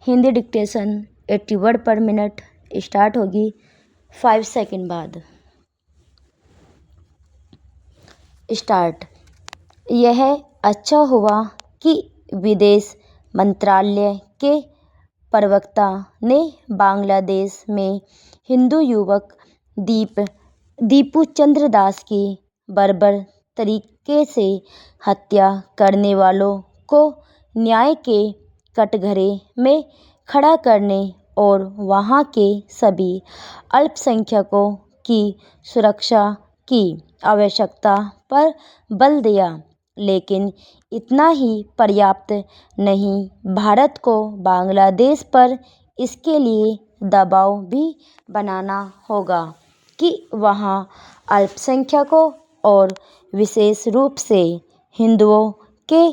Hindi dictation 80 word पर minute start होगी 5 second बाद। स्टार्ट। यह अच्छा हुआ कि विदेश मंत्रालय के प्रवक्ता ने बांग्लादेश में हिंदू युवक दीपू चंद्र दास की बर्बर तरीके से हत्या करने वालों को न्याय के कटघरे में खड़ा करने और वहां के सभी अल्पसंख्यकों की सुरक्षा की आवश्यकता पर बल दिया। लेकिन इतना ही पर्याप्त नहीं, भारत को बांग्लादेश पर इसके लिए दबाव भी बनाना होगा कि वहां अल्पसंख्यकों और विशेष रूप से हिंदुओं के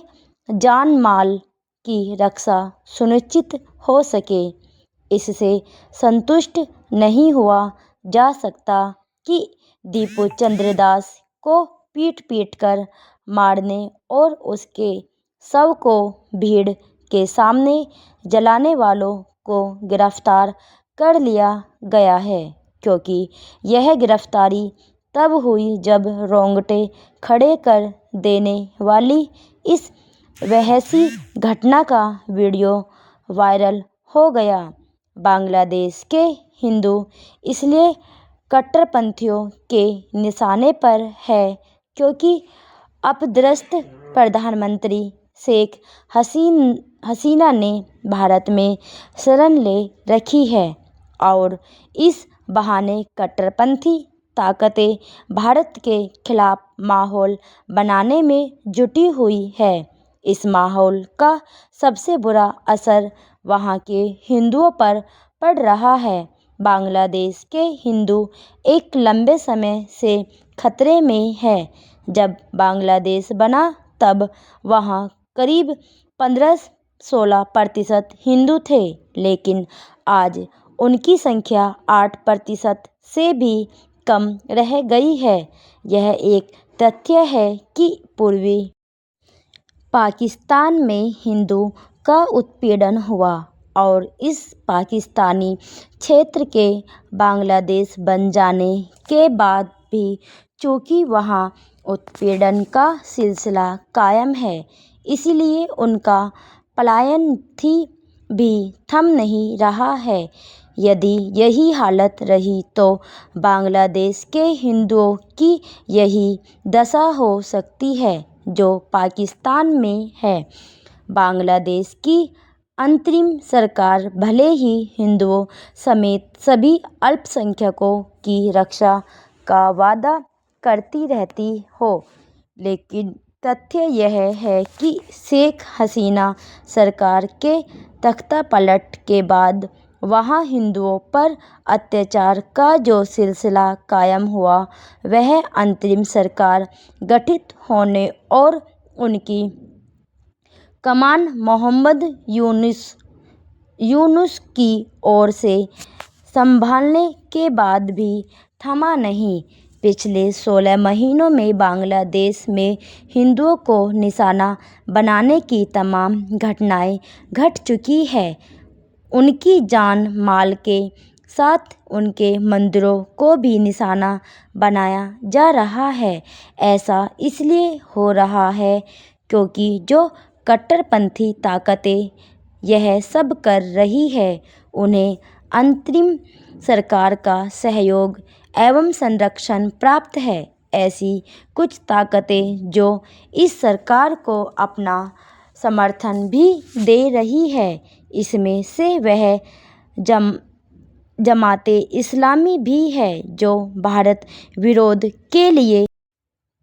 जान माल की रक्षा सुनिश्चित हो सके। इससे संतुष्ट नहीं हुआ जा सकता कि दीपू चंद्र दास को पीट कर मारने और उसके शव को भीड़ के सामने जलाने वालों को गिरफ्तार कर लिया गया है, क्योंकि यह गिरफ्तारी तब हुई जब रोंगटे खड़े कर देने वाली इस वहशी घटना का वीडियो वायरल हो गया। बांग्लादेश के हिंदू इसलिए कट्टरपंथियों के निशाने पर है क्योंकि अपदस्थ प्रधानमंत्री शेख हसीना ने भारत में शरण ले रखी है और इस बहाने कट्टरपंथी ताकतें भारत के खिलाफ माहौल बनाने में जुटी हुई है। इस माहौल का सबसे बुरा असर वहां के हिंदुओं पर पड़ रहा है। बांग्लादेश के हिंदू एक लंबे समय से खतरे में है। जब बांग्लादेश बना तब वहां करीब 15-16% हिंदू थे, लेकिन आज उनकी संख्या 8% से भी कम रह गई है। यह एक तथ्य है कि पूर्वी पाकिस्तान में हिंदू का उत्पीड़न हुआ और इस पाकिस्तानी क्षेत्र के बांग्लादेश बन जाने के बाद भी चूंकि वहां उत्पीड़न का सिलसिला कायम है, इसलिए उनका पलायन भी थम नहीं रहा है। यदि यही हालत रही तो बांग्लादेश के हिंदुओं की यही दशा हो सकती है जो पाकिस्तान में है। बांग्लादेश की अंतरिम सरकार भले ही हिंदुओं समेत सभी अल्पसंख्यकों की रक्षा का वादा करती रहती हो, लेकिन तथ्य यह है कि शेख हसीना सरकार के तख्तापलट के बाद वहां हिंदुओं पर अत्याचार का जो सिलसिला कायम हुआ, वह अंतरिम सरकार गठित होने और उनकी कमान मोहम्मद यूनुस की ओर से संभालने के बाद भी थमा नहीं। पिछले 16 महीनों में बांग्लादेश में हिंदुओं को निशाना बनाने की तमाम घटनाएं घट चुकी हैं। उनकी जान माल के साथ उनके मंदिरों को भी निशाना बनाया जा रहा है। ऐसा इसलिए हो रहा है क्योंकि जो कट्टरपंथी ताकतें यह सब कर रही है, उन्हें अंतरिम सरकार का सहयोग एवं संरक्षण प्राप्त है। ऐसी कुछ ताकतें जो इस सरकार को अपना समर्थन भी दे रही है, इसमें से वह जमाते इस्लामी भी है जो भारत विरोध के लिए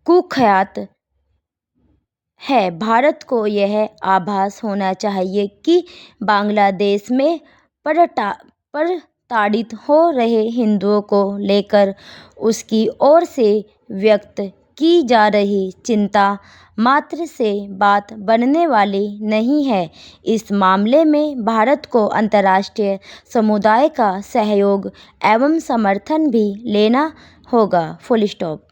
कुख्यात है। भारत को यह आभास होना चाहिए कि बांग्लादेश में प्रताड़ित हो रहे हिंदुओं को लेकर उसकी ओर से व्यक्त की जा रही चिंता मात्र से बात बनने वाली नहीं है। इस मामले में भारत को अंतर्राष्ट्रीय समुदाय का सहयोग एवं समर्थन भी लेना होगा। Full stop.